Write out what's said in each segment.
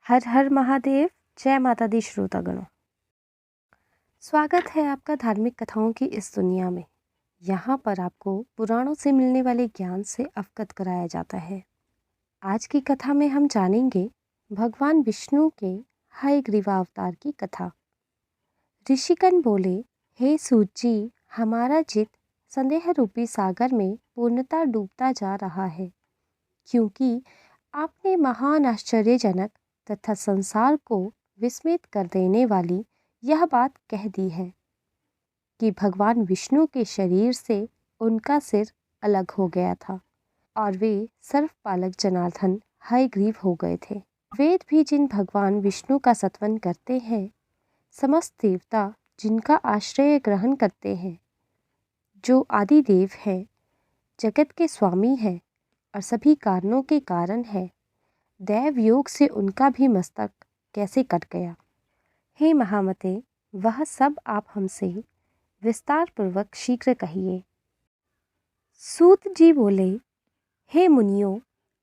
हर हर महादेव। जय माता दी श्रोतागणों। स्वागत है आपका धार्मिक कथाओं की इस दुनिया में। यहाँ पर आपको पुराणों से मिलने वाले ज्ञान से अवगत कराया जाता है। आज की कथा में हम जानेंगे भगवान विष्णु के हयग्रीवा अवतार की कथा। ऋषिगण बोले, हे सूत जी, हमारा चित संदेह रूपी सागर में पूर्णतः डूबता जा रहा है, क्योंकि आपने महान आश्चर्यजनक तथा संसार को विस्मित कर देने वाली यह बात कह दी है कि भगवान विष्णु के शरीर से उनका सिर अलग हो गया था और वे सर्वपालक जनार्दन हयग्रीव हो गए थे। वेद भी जिन भगवान विष्णु का सत्वन करते हैं, समस्त देवता जिनका आश्रय ग्रहण करते हैं, जो आदि देव हैं, जगत के स्वामी हैं और सभी कारणों के कारण है, दैव योग से उनका भी मस्तक कैसे कट गया। हे महामते, वह सब आप हमसे विस्तार पूर्वक शीघ्र कहिए। सूत जी बोले, हे मुनियों,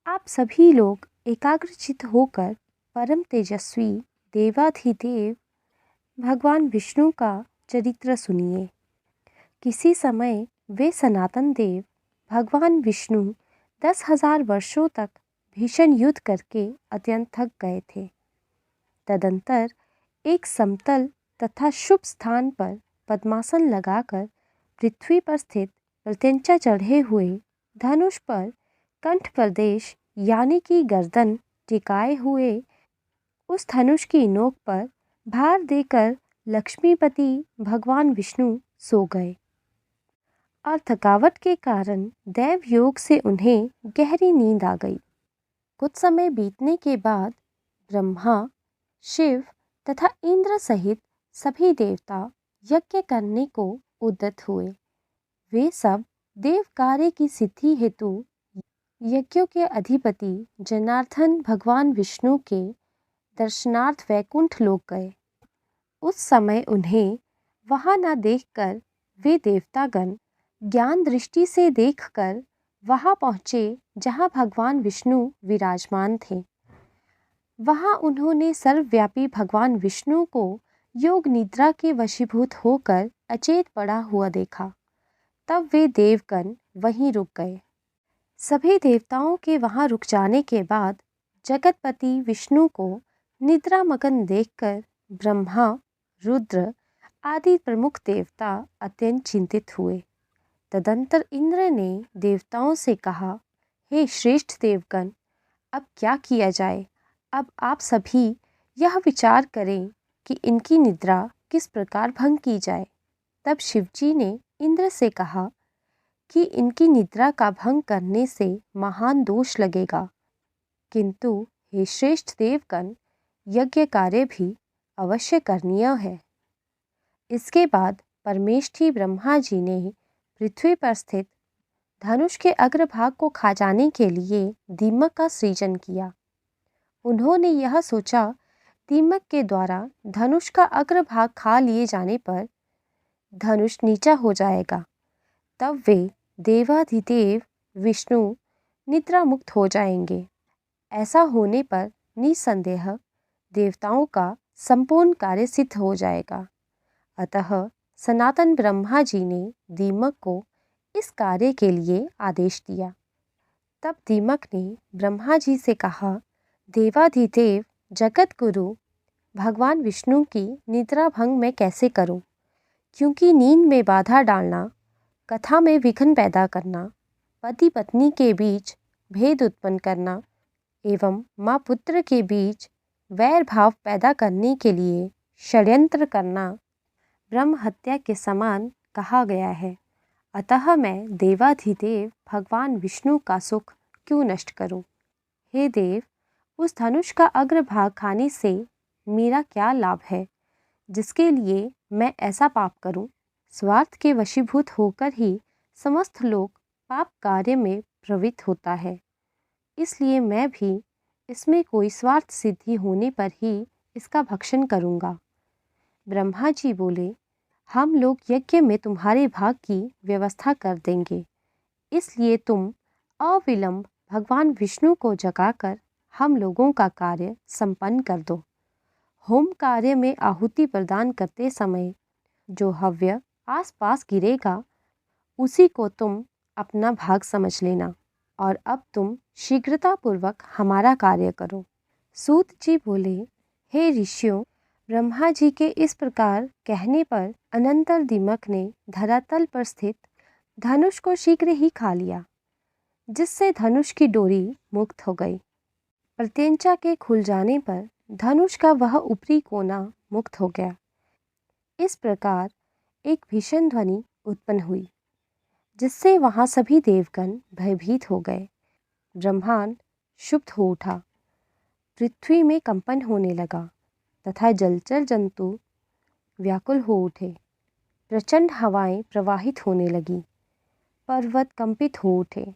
आप सभी लोग एकाग्रचित होकर परम तेजस्वी देवाधिदेव भगवान विष्णु का चरित्र सुनिए। किसी समय वे सनातन देव भगवान विष्णु 10,000 वर्षों तक भीषण युद्ध करके अत्यंत थक गए थे। तदंतर एक समतल तथा शुभ स्थान पर पद्मासन लगाकर पृथ्वी पर स्थित प्रत्यंचा चढ़े हुए धनुष पर कंठ प्रदेश यानी कि गर्दन टिकाए हुए उस धनुष की नोक पर भार देकर लक्ष्मीपति भगवान विष्णु सो गए और थकावट के कारण दैव योग से उन्हें गहरी नींद आ गई। कुछ समय बीतने के बाद ब्रह्मा, शिव तथा इंद्र सहित सभी देवता यज्ञ करने को उद्यत हुए। वे सब देव कार्य की सिद्धि हेतु यज्ञों के अधिपति जनार्दन भगवान विष्णु के दर्शनार्थ वैकुंठ लोक गए। उस समय उन्हें वहां न देखकर वे देवतागण ज्ञान दृष्टि से देखकर वहां पहुँचे जहां भगवान विष्णु विराजमान थे। वहां उन्होंने सर्वव्यापी भगवान विष्णु को योग निद्रा के वशीभूत होकर अचेत पड़ा हुआ देखा। तब वे देवगण वहीं रुक गए। सभी देवताओं के वहां रुक जाने के बाद जगतपति विष्णु को निद्रामग्न देखकर ब्रह्मा, रुद्र आदि प्रमुख देवता अत्यंत चिंतित हुए। तदंतर इंद्र ने देवताओं से कहा, हे श्रेष्ठ देवगण, अब क्या किया जाए। अब आप सभी यह विचार करें कि इनकी निद्रा किस प्रकार भंग की जाए। तब शिवजी ने इंद्र से कहा कि इनकी निद्रा का भंग करने से महान दोष लगेगा, किंतु हे श्रेष्ठ देवगण, यज्ञ कार्य भी अवश्य करणीय है। इसके बाद परमेष्ठी ब्रह्मा जी ने पृथ्वी पर स्थित धनुष के अग्रभाग को खा जाने के लिए दीमक का सृजन किया। उन्होंने यह सोचा, दीमक के द्वारा धनुष का अग्रभाग खा लिए जाने पर धनुष नीचा हो जाएगा। तब वे देवाधिदेव विष्णु निद्रा मुक्त हो जाएंगे। ऐसा होने पर निसंदेह देवताओं का संपूर्ण कार्य सिद्ध हो जाएगा। अतः सनातन ब्रह्मा जी ने दीमक को इस कार्य के लिए आदेश दिया। तब दीमक ने ब्रह्मा जी से कहा, देवाधिदेव जगत गुरु भगवान विष्णु की निद्रा भंग मैं कैसे करूं? क्योंकि नींद में बाधा डालना, कथा में विघ्न पैदा करना, पति पत्नी के बीच भेद उत्पन्न करना एवं माँ पुत्र के बीच वैर भाव पैदा करने के लिए षड्यंत्र करना ब्रह्म हत्या के समान कहा गया है। अतः मैं देवाधिदेव भगवान विष्णु का सुख क्यों नष्ट करूं? हे देव, उस धनुष का अग्रभाग खाने से मेरा क्या लाभ है, जिसके लिए मैं ऐसा पाप करूं? स्वार्थ के वशीभूत होकर ही समस्त लोग पाप कार्य में प्रवृत्त होता है, इसलिए मैं भी इसमें कोई स्वार्थ सिद्धि होने पर ही इसका भक्षण करूंगा। ब्रह्मा जी बोले, हम लोग यज्ञ में तुम्हारे भाग की व्यवस्था कर देंगे, इसलिए तुम अविलंब भगवान विष्णु को जगाकर हम लोगों का कार्य संपन्न कर दो। होम कार्य में आहुति प्रदान करते समय जो हव्य आसपास गिरेगा उसी को तुम अपना भाग समझ लेना, और अब तुम शीघ्रतापूर्वक हमारा कार्य करो। सूत जी बोले, हे ऋषियों, ब्रह्मा जी के इस प्रकार कहने पर अनंतर दीमक ने धरातल पर स्थित धनुष को शीघ्र ही खा लिया, जिससे धनुष की डोरी मुक्त हो गई। प्रत्यंचा के खुल जाने पर धनुष का वह ऊपरी कोना मुक्त हो गया। इस प्रकार एक भीषण ध्वनि उत्पन्न हुई, जिससे वहां सभी देवगण भयभीत हो गए। ब्रह्मांड क्षुब्ध हो उठा, पृथ्वी में कंपन होने लगा तथा जलचर जंतु व्याकुल हो उठे। प्रचंड हवाएं प्रवाहित होने लगी, पर्वत कंपित हो उठे।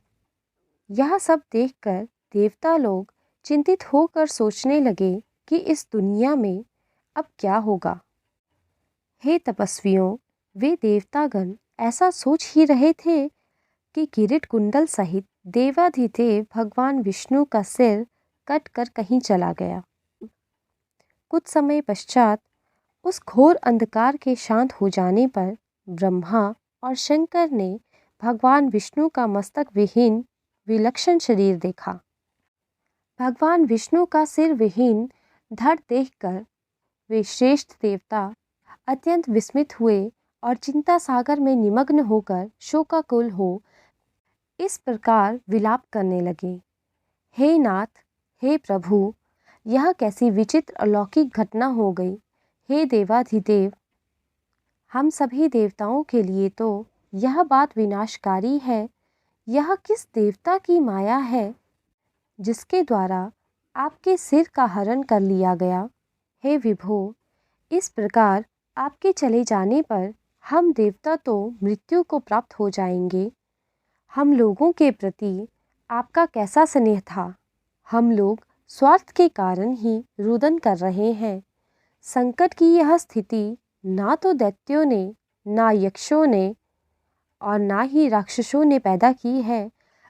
यह सब देखकर देवता लोग चिंतित होकर सोचने लगे कि इस दुनिया में अब क्या होगा। हे तपस्वियों, वे देवतागण ऐसा सोच ही रहे थे कि किरीट कुंडल सहित देवाधिदेव भगवान विष्णु का सिर कट कर कहीं चला गया। कुछ समय पश्चात उस घोर अंधकार के शांत हो जाने पर ब्रह्मा और शंकर ने भगवान विष्णु का मस्तक विहीन विलक्षण शरीर देखा। भगवान विष्णु का सिर विहीन धड़ देखकर वे श्रेष्ठ देवता अत्यंत विस्मित हुए और चिंता सागर में निमग्न होकर शोकाकुल हो इस प्रकार विलाप करने लगे। हे नाथ, हे प्रभु, यह कैसी विचित्र अलौकिक घटना हो गई। हे देवाधिदेव, हम सभी देवताओं के लिए तो यह बात विनाशकारी है। यह किस देवता की माया है जिसके द्वारा आपके सिर का हरण कर लिया गया। हे विभो, इस प्रकार आपके चले जाने पर हम देवता तो मृत्यु को प्राप्त हो जाएंगे। हम लोगों के प्रति आपका कैसा स्नेह था। हम लोग स्वार्थ के कारण ही रुदन कर रहे हैं। संकट की यह स्थिति ना तो दैत्यों ने, ना यक्षों ने और ना ही राक्षसों ने पैदा की है,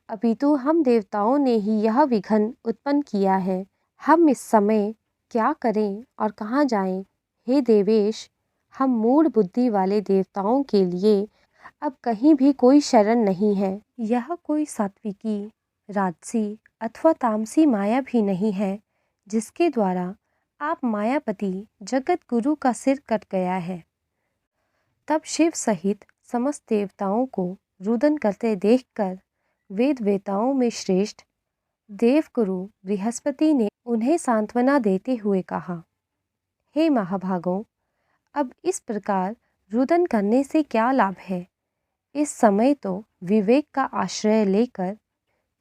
अपितु हम देवताओं ने ही यह विघ्न उत्पन्न किया है। हम इस समय क्या करें और कहाँ जाएं? हे देवेश, हम मूढ़ बुद्धि वाले देवताओं के लिए अब कहीं भी कोई शरण नहीं है। यह कोई सात्विकी, राजसी अथवा तामसी माया भी नहीं है जिसके द्वारा आप मायापति जगत गुरु का सिर कट गया है। तब शिव सहित समस्त देवताओं को रुदन करते देखकर वेद वेताओं में श्रेष्ठ देवगुरु बृहस्पति ने उन्हें सांत्वना देते हुए कहा, हे महाभागों, अब इस प्रकार रुदन करने से क्या लाभ है। इस समय तो विवेक का आश्रय लेकर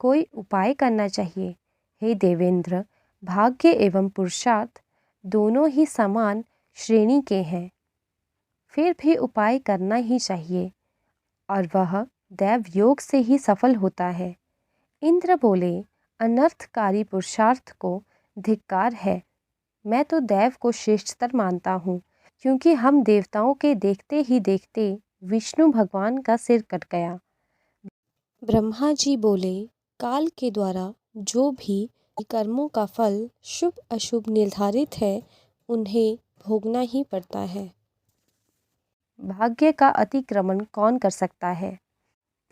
कोई उपाय करना चाहिए। हे देवेंद्र, भाग्य एवं पुरुषार्थ दोनों ही समान श्रेणी के हैं, फिर भी उपाय करना ही चाहिए और वह दैव योग से ही सफल होता है। इंद्र बोले, अनर्थकारी पुरुषार्थ को धिक्कार है। मैं तो दैव को श्रेष्ठतर मानता हूँ, क्योंकि हम देवताओं के देखते ही देखते विष्णु भगवान का सिर कट गया। ब्रह्मा जी बोले, काल के द्वारा जो भी कर्मों का फल शुभ अशुभ निर्धारित है, उन्हें भोगना ही पड़ता है। भाग्य का अतिक्रमण कौन कर सकता है।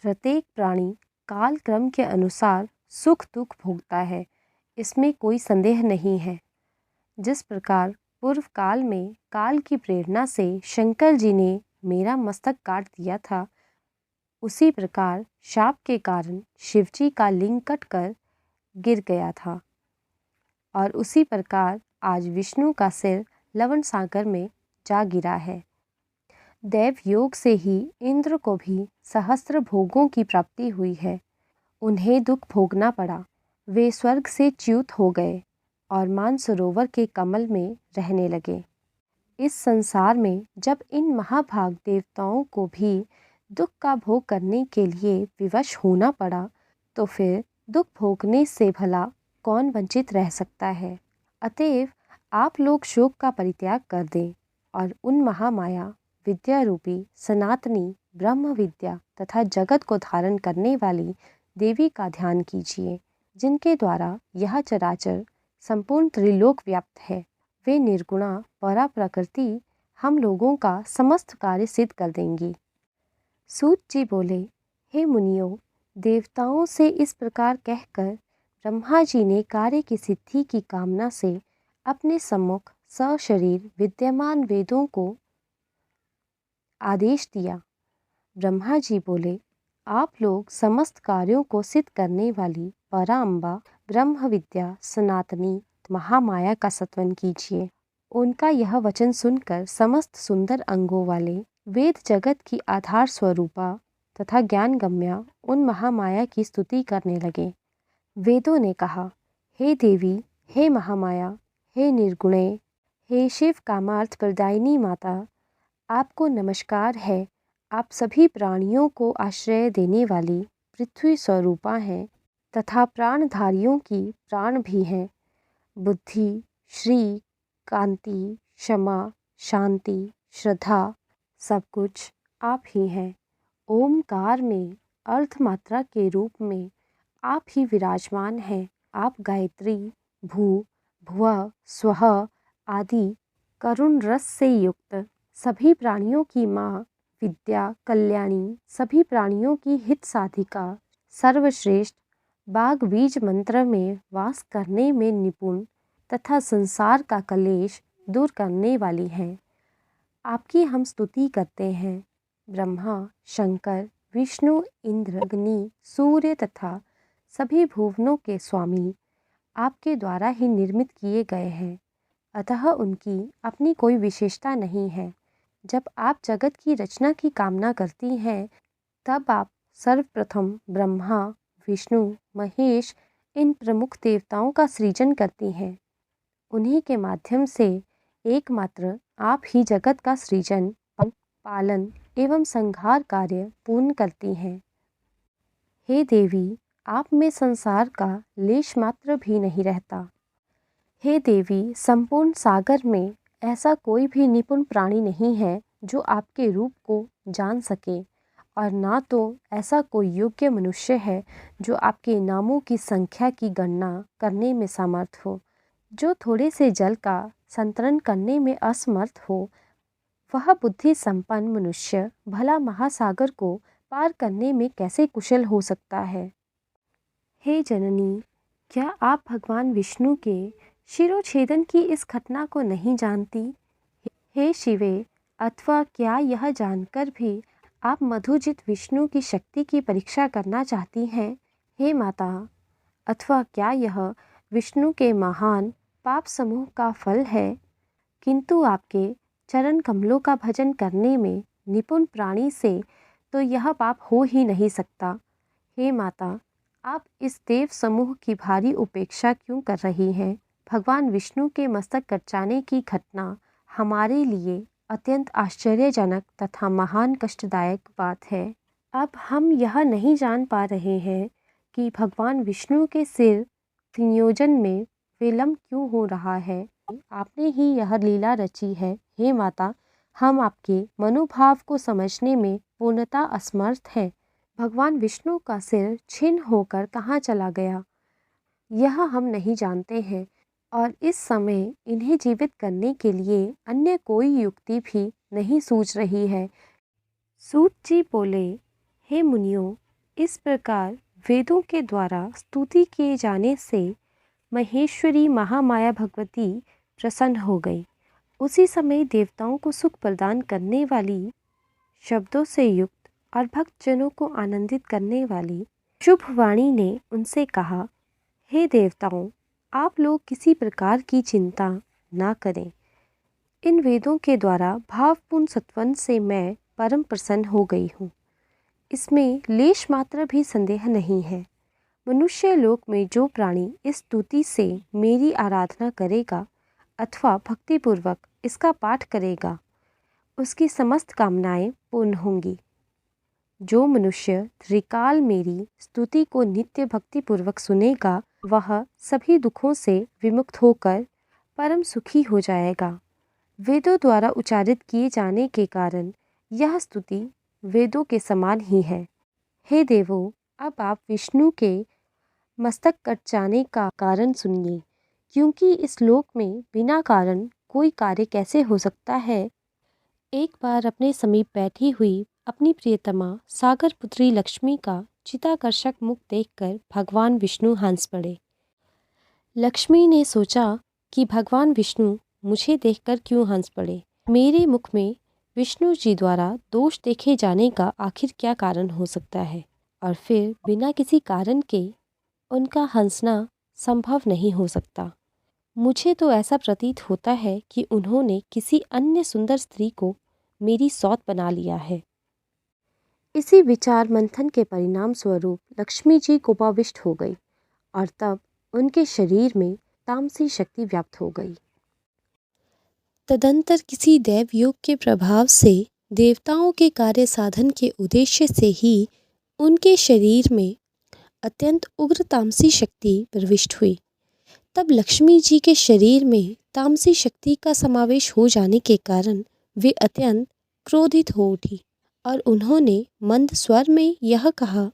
प्रत्येक प्राणी काल क्रम के अनुसार सुख दुख भोगता है, इसमें कोई संदेह नहीं है। जिस प्रकार पूर्व काल में काल की प्रेरणा से शंकर जी ने मेरा मस्तक काट दिया था, उसी प्रकार शाप के कारण शिवजी का लिंग कटकर गिर गया था, और उसी प्रकार आज विष्णु का सिर लवण सागर में जा गिरा है। दैव योग से ही इंद्र को भी सहस्त्र भोगों की प्राप्ति हुई है। उन्हें दुख भोगना पड़ा, वे स्वर्ग से च्युत हो गए और मानसरोवर के कमल में रहने लगे। इस संसार में जब इन महाभाग देवताओं को भी दुख का भोग करने के लिए विवश होना पड़ा, तो फिर दुख भोगने से भला कौन वंचित रह सकता है। अतएव आप लोग शोक का परित्याग कर दें और उन महामाया विद्या रूपी सनातनी ब्रह्म विद्या तथा जगत को धारण करने वाली देवी का ध्यान कीजिए। जिनके द्वारा यह चराचर संपूर्ण त्रिलोक व्याप्त है। वे निर्गुणा परा प्रकृति हम लोगों का समस्त कार्य सिद्ध कर देंगी। सूत जी बोले, हे मुनियों, देवताओं से इस प्रकार कहकर ब्रह्मा जी ने कार्य की सिद्धि की कामना से अपने सम्मुख सशरीर विद्यमान वेदों को आदेश दिया। ब्रह्मा जी बोले, आप लोग समस्त कार्यों को सिद्ध करने वाली पराम्बा ब्रह्म विद्या सनातनी महामाया का सत्वन कीजिए। उनका यह वचन सुनकर समस्त सुंदर अंगों वाले वेद जगत की आधार स्वरूपा तथा ज्ञान गम्या उन महामाया की स्तुति करने लगे। वेदों ने कहा, हे देवी, हे महामाया, हे निर्गुणे, हे शिव कामार्थ प्रदायिनी माता, आपको नमस्कार है। आप सभी प्राणियों को आश्रय देने वाली पृथ्वी स्वरूपा हैं तथा प्राणधारियों की प्राण भी हैं। बुद्धि, श्री, कांति, क्षमा, शांति, श्रद्धा, सब कुछ आप ही हैं। ओमकार में अर्धमात्रा के रूप में आप ही विराजमान हैं। आप गायत्री, भू, भुवः, स्वः आदि करुण रस से युक्त सभी प्राणियों की माँ, विद्या कल्याणी, सभी प्राणियों की हित साधिका, सर्वश्रेष्ठ, बाग बीज मंत्र में वास करने में निपुण तथा संसार का कलेश दूर करने वाली हैं। आपकी हम स्तुति करते हैं। ब्रह्मा, शंकर, विष्णु, इंद्र, अग्नि, सूर्य तथा सभी भुवनों के स्वामी आपके द्वारा ही निर्मित किए गए हैं, अतः उनकी अपनी कोई विशेषता नहीं है। जब आप जगत की रचना की कामना करती हैं, तब आप सर्वप्रथम ब्रह्मा, विष्णु, महेश इन प्रमुख देवताओं का सृजन करती हैं। उन्हीं के माध्यम से एकमात्र आप ही जगत का सृजन, पालन एवं संहार कार्य पूर्ण करती हैं। हे देवी, आप में संसार का लेश मात्र भी नहीं रहता। हे देवी, संपूर्ण सागर में ऐसा कोई भी निपुण प्राणी नहीं है जो आपके रूप को जान सके, और ना तो ऐसा कोई योग्य मनुष्य है जो आपके नामों की संख्या की गणना करने में समर्थ हो। जो थोड़े से जल का संतरण करने में असमर्थ हो, वह बुद्धि संपन्न मनुष्य भला महासागर को पार करने में कैसे कुशल हो सकता है। हे जननी, क्या आप भगवान विष्णु के शिरोछेदन की इस घटना को नहीं जानती? हे शिवे, अथवा क्या यह जानकर भी आप मधुजित विष्णु की शक्ति की परीक्षा करना चाहती हैं? हे माता, अथवा क्या यह विष्णु के महान पाप समूह का फल है? किंतु आपके चरण कमलों का भजन करने में निपुण प्राणी से तो यह पाप हो ही नहीं सकता। हे माता, आप इस देव समूह की भारी उपेक्षा क्यों कर रही हैं? भगवान विष्णु के मस्तक कट जाने की घटना हमारे लिए अत्यंत आश्चर्यजनक तथा महान कष्टदायक बात है। अब हम यह नहीं जान पा रहे हैं कि भगवान विष्णु के सिर संयोजन में विलंब क्यों हो रहा है। आपने ही यह लीला रची है। हे माता, हम आपके मनोभाव को समझने में पूर्णतः असमर्थ हैं। भगवान विष्णु का सिर छिन्न होकर कहाँ चला गया, यह हम नहीं जानते हैं, और इस समय इन्हें जीवित करने के लिए अन्य कोई युक्ति भी नहीं सूझ रही है। सूत जी बोले, हे मुनियों, इस प्रकार वेदों के द्वारा स्तुति किए जाने से महेश्वरी महामाया भगवती प्रसन्न हो गई। उसी समय देवताओं को सुख प्रदान करने वाली, शब्दों से युक्त और भक्तजनों को आनंदित करने वाली शुभ वाणी ने उनसे कहा, हे देवताओं, आप लोग किसी प्रकार की चिंता ना करें। इन वेदों के द्वारा भावपूर्ण सत्वन से मैं परम प्रसन्न हो गई हूँ। इसमें लेश मात्र भी संदेह नहीं है। मनुष्य लोक में जो प्राणी इस स्तुति से मेरी आराधना करेगा अथवा भक्तिपूर्वक इसका पाठ करेगा, उसकी समस्त कामनाएं पूर्ण होंगी। जो मनुष्य त्रिकाल मेरी स्तुति को नित्य भक्तिपूर्वक सुनेगा, वह सभी दुखों से विमुक्त होकर परम सुखी हो जाएगा। वेदों द्वारा उच्चारित किए जाने के कारण यह स्तुति वेदों के समान ही है। हे देवों, अब आप विष्णु के मस्तक कट जाने का कारण सुनिए, क्योंकि इस लोक में बिना कारण कोई कार्य कैसे हो सकता है। एक बार अपने समीप बैठी हुई अपनी प्रियतमा सागर पुत्री लक्ष्मी का चिताकर्षक मुख देखकर भगवान विष्णु हंस पड़े। लक्ष्मी ने सोचा कि भगवान विष्णु मुझे देखकर क्यों हंस पड़े। मेरे मुख में विष्णु जी द्वारा दोष देखे जाने का आखिर क्या कारण हो सकता है, और फिर बिना किसी कारण के उनका हंसना संभव नहीं हो सकता। मुझे तो ऐसा प्रतीत होता है कि उन्होंने किसी अन्य सुंदर स्त्री को मेरी सौत बना लिया है। इसी विचार मंथन के परिणाम स्वरूप लक्ष्मी जी कोपाविष्ट हो गई और तब उनके शरीर में तामसी शक्ति व्याप्त हो गई। तदंतर किसी दैव योग के प्रभाव से देवताओं के कार्य साधन के उद्देश्य से ही उनके शरीर में अत्यंत उग्र तामसी शक्ति प्रविष्ट हुई। तब लक्ष्मी जी के शरीर में तामसी शक्ति का समावेश हो जाने के कारण वे अत्यंत क्रोधित हो उठी और उन्होंने मंद स्वर में यह कहा,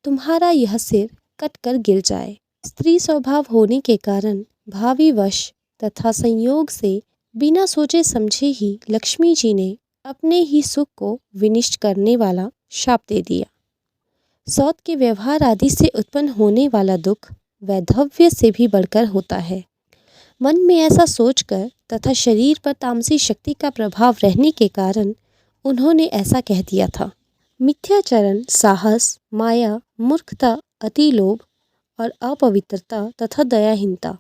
तुम्हारा यह सिर कट कर गिर जाए। स्त्री स्वभाव होने के कारण भावी वश तथा संयोग से बिना सोचे समझे ही लक्ष्मी जी ने अपने ही सुख को विनिष्ट करने वाला शाप दे दिया। सौत के व्यवहार आदि से उत्पन्न होने वाला दुख वैधव्य से भी बढ़कर होता है। मन में ऐसा सोचकर तथा शरीर पर तामसी शक्ति का प्रभाव रहने के कारण उन्होंने ऐसा कह दिया था। मिथ्याचरण, साहस, माया, मूर्खता, अतिलोभ और अपवित्रता तथा दयाहीनता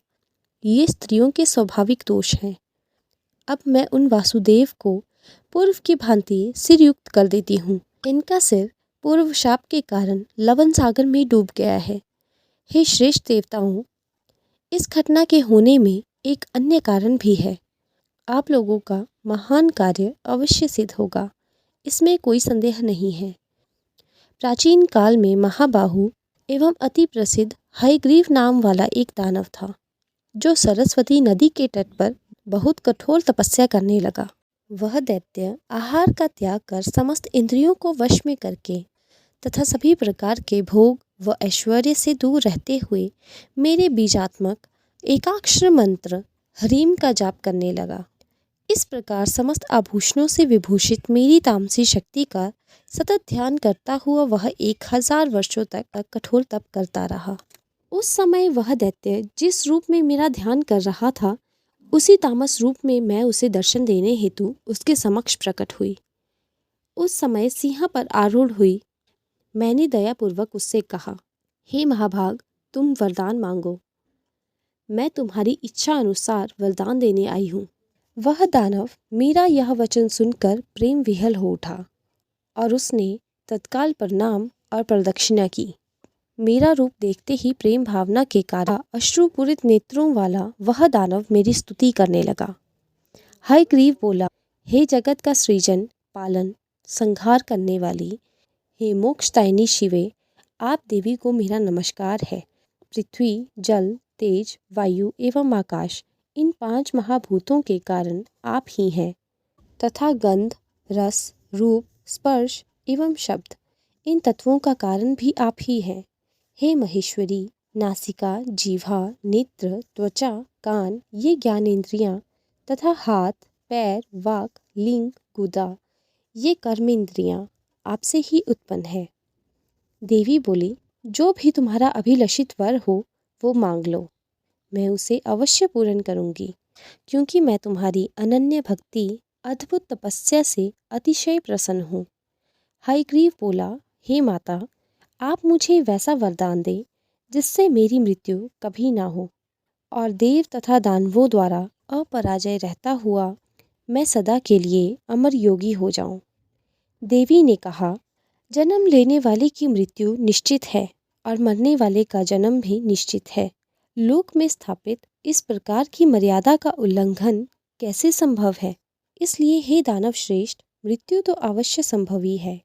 ये स्त्रियों के स्वाभाविक दोष हैं। अब मैं उन वासुदेव को पूर्व की भांति सिरयुक्त कर देती हूँ। इनका सिर पूर्व शाप के कारण लवण सागर में डूब गया है। हे श्रेष्ठ देवताओं, इस घटना के होने में एक अन्य कारण भी है। आप लोगों का महान कार्य अवश्य सिद्ध होगा, इसमें कोई संदेह नहीं है। प्राचीन काल में महाबाहु एवं अति प्रसिद्ध हयग्रीव नाम वाला एक दानव था, जो सरस्वती नदी के तट पर बहुत कठोर तपस्या करने लगा। वह दैत्य आहार का त्याग कर समस्त इंद्रियों को वश में करके तथा सभी प्रकार के भोग व ऐश्वर्य से दूर रहते हुए मेरे बीजात्मक एकाक्षर मंत्र ह्रीम का जाप करने लगा। इस प्रकार समस्त आभूषणों से विभूषित मेरी तामसी शक्ति का सतत ध्यान करता हुआ वह 1000 वर्षों तक कठोर तप करता रहा। उस समय वह दैत्य जिस रूप में मेरा ध्यान कर रहा था, उसी तामस रूप में मैं उसे दर्शन देने हेतु उसके समक्ष प्रकट हुई। उस समय सिंह पर आरूढ़ हुई मैंने दयापूर्वक उससे कहा, हे महाभाग, तुम वरदान मांगो, मैं तुम्हारी इच्छा अनुसार वरदान देने आई हूँ। वह दानव मेरा यह वचन सुनकर प्रेम विह्वल हो उठा और उसने तत्काल प्रणाम और प्रदक्षिणा की। मेरा रूप देखते ही प्रेम भावना के कारण अश्रुपूरित नेत्रों वाला वह दानव मेरी स्तुति करने लगा। हयग्रीव बोला, हे जगत का सृजन, पालन, संहार करने वाली, हे मोक्षदायिनी शिवे, आप देवी को मेरा नमस्कार है। पृथ्वी, जल, तेज, वायु एवं आकाश, इन 5 महाभूतों के कारण आप ही हैं तथा गंध, रस, रूप, स्पर्श एवं शब्द, इन तत्वों का कारण भी आप ही हैं। हे महेश्वरी, नासिका, जीवा, नेत्र, त्वचा, कान, ये ज्ञानेंद्रियाँ तथा हाथ, पैर, वाक, लिंग, गुदा, ये कर्मेंद्रियाँ आपसे ही उत्पन्न है। देवी बोली, जो भी तुम्हारा अभिलषित वर हो वो मांग लो, मैं उसे अवश्य पूर्ण करूँगी, क्योंकि मैं तुम्हारी अनन्य भक्ति, अद्भुत तपस्या से अतिशय प्रसन्न हूँ। हयग्रीव बोला, हे माता, आप मुझे वैसा वरदान दें जिससे मेरी मृत्यु कभी ना हो और देव तथा दानवों द्वारा अपराजय रहता हुआ मैं सदा के लिए अमर योगी हो जाऊं। देवी ने कहा, जन्म लेने वाले की मृत्यु निश्चित है और मरने वाले का जन्म भी निश्चित है। लोक में स्थापित इस प्रकार की मर्यादा का उल्लंघन कैसे संभव है? इसलिए हे दानव श्रेष्ठ, मृत्यु तो अवश्य संभव ही है।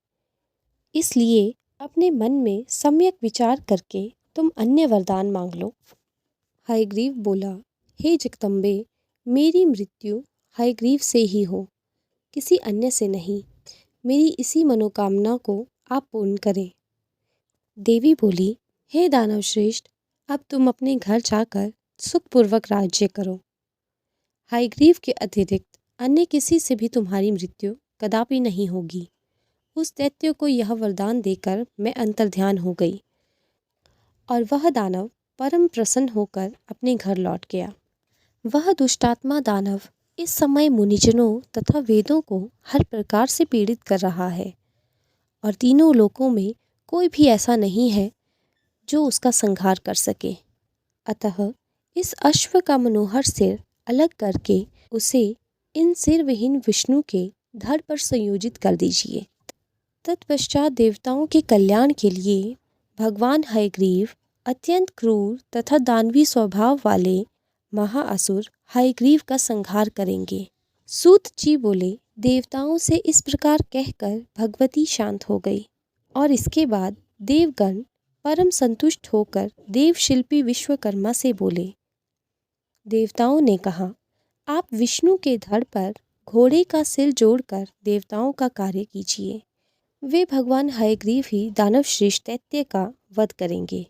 इसलिए अपने मन में सम्यक विचार करके तुम अन्य वरदान मांग लो। हयग्रीव बोला, हे जगदम्बे, मेरी मृत्यु हयग्रीव से ही हो, किसी अन्य से नहीं। मेरी इसी मनोकामना को आप पूर्ण करें। देवी बोली, हे दानव श्रेष्ठ, अब तुम अपने घर जाकर सुखपूर्वक राज्य करो। हायग्रीव के अतिरिक्त अन्य किसी से भी तुम्हारी मृत्यु कदापि नहीं होगी। उस दैत्य को यह वरदान देकर मैं अंतर्ध्यान हो गई और वह दानव परम प्रसन्न होकर अपने घर लौट गया। वह दुष्टात्मा दानव इस समय मुनिजनों तथा वेदों को हर प्रकार से पीड़ित कर रहा है और तीनों लोकों में कोई भी ऐसा नहीं है जो उसका संहार कर सके। अतः इस अश्व का मनोहर सिर अलग करके उसे इन सिर विहीन विष्णु के धड़ पर संयोजित कर दीजिए। तत्पश्चात देवताओं के कल्याण के लिए भगवान हयग्रीव अत्यंत क्रूर तथा दानवी स्वभाव वाले महाअसुर हयग्रीव का संहार करेंगे। सूत जी बोले, देवताओं से इस प्रकार कहकर भगवती शांत हो गई और इसके बाद देवगण परम संतुष्ट होकर देवशिल्पी विश्वकर्मा से बोले। देवताओं ने कहा, आप विष्णु के धड़ पर घोड़े का सिर जोड़कर देवताओं का कार्य कीजिए। वे भगवान हयग्रीव ही दानव श्रेष्ठ दैत्य का वध करेंगे।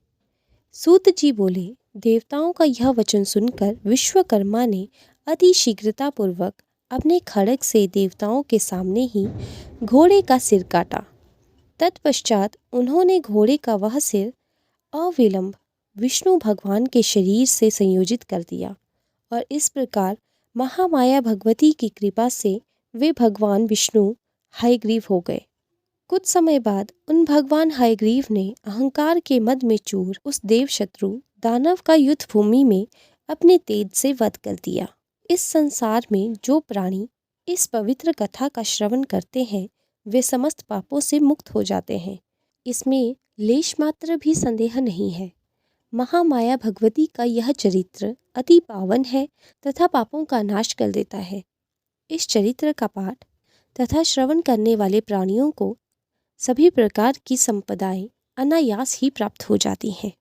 सूत जी बोले, देवताओं का यह वचन सुनकर विश्वकर्मा ने अति शीघ्रतापूर्वक अपने खड्ग से देवताओं के सामने ही घोड़े का सिर काटा। तत्पश्चात उन्होंने घोड़े का वह सिर अविलंब विष्णु भगवान के शरीर से संयोजित कर दिया और इस प्रकार महामाया भगवती की कृपा से वे भगवान विष्णु हयग्रीव हो गए। कुछ समय बाद उन भगवान हयग्रीव ने अहंकार के मद में चूर उस देव शत्रु दानव का युद्ध भूमि में अपने तेज से वध कर दिया। इस संसार में जो प्राणी इस पवित्र कथा का श्रवण करते हैं वे समस्त पापों से मुक्त हो जाते हैं। इसमें लेश मात्र भी संदेह नहीं है। महामाया भगवती का यह चरित्र अति पावन है तथा पापों का नाश कर देता है। इस चरित्र का पाठ तथा श्रवण करने वाले प्राणियों को सभी प्रकार की संपदाएं अनायास ही प्राप्त हो जाती हैं।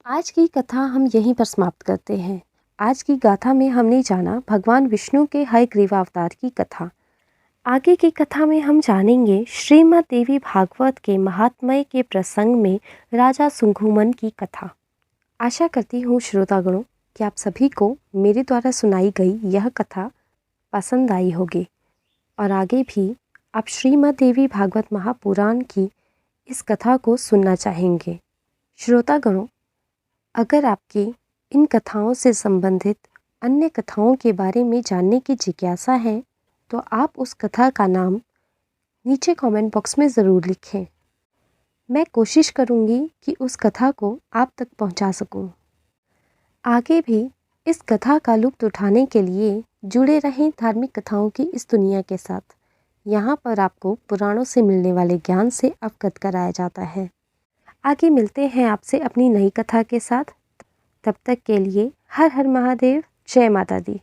आज की कथा हम यहीं पर समाप्त करते हैं। आज की गाथा में हमने जाना भगवान विष्णु के हयग्रीव अवतार की कथा। आगे की कथा में हम जानेंगे श्रीमद् देवी भागवत के महात्म्य के प्रसंग में राजा सुंघुमन की कथा। आशा करती हूँ श्रोतागणों कि आप सभी को मेरे द्वारा सुनाई गई यह कथा पसंद आई होगी और आगे भी आप श्रीमद् देवी भागवत महापुराण की इस कथा को सुनना चाहेंगे। श्रोतागणों, अगर आपकी इन कथाओं से संबंधित अन्य कथाओं के बारे में जानने की जिज्ञासा है तो आप उस कथा का नाम नीचे कमेंट बॉक्स में ज़रूर लिखें। मैं कोशिश करूंगी कि उस कथा को आप तक पहुंचा सकूं। आगे भी इस कथा का लुत्फ़ उठाने के लिए जुड़े रहें धार्मिक कथाओं की इस दुनिया के साथ। यहाँ पर आपको पुराणों से मिलने वाले ज्ञान से अवगत कराया जाता है। आगे मिलते हैं आपसे अपनी नई कथा के साथ। तब तक के लिए हर हर महादेव, जय माता दी।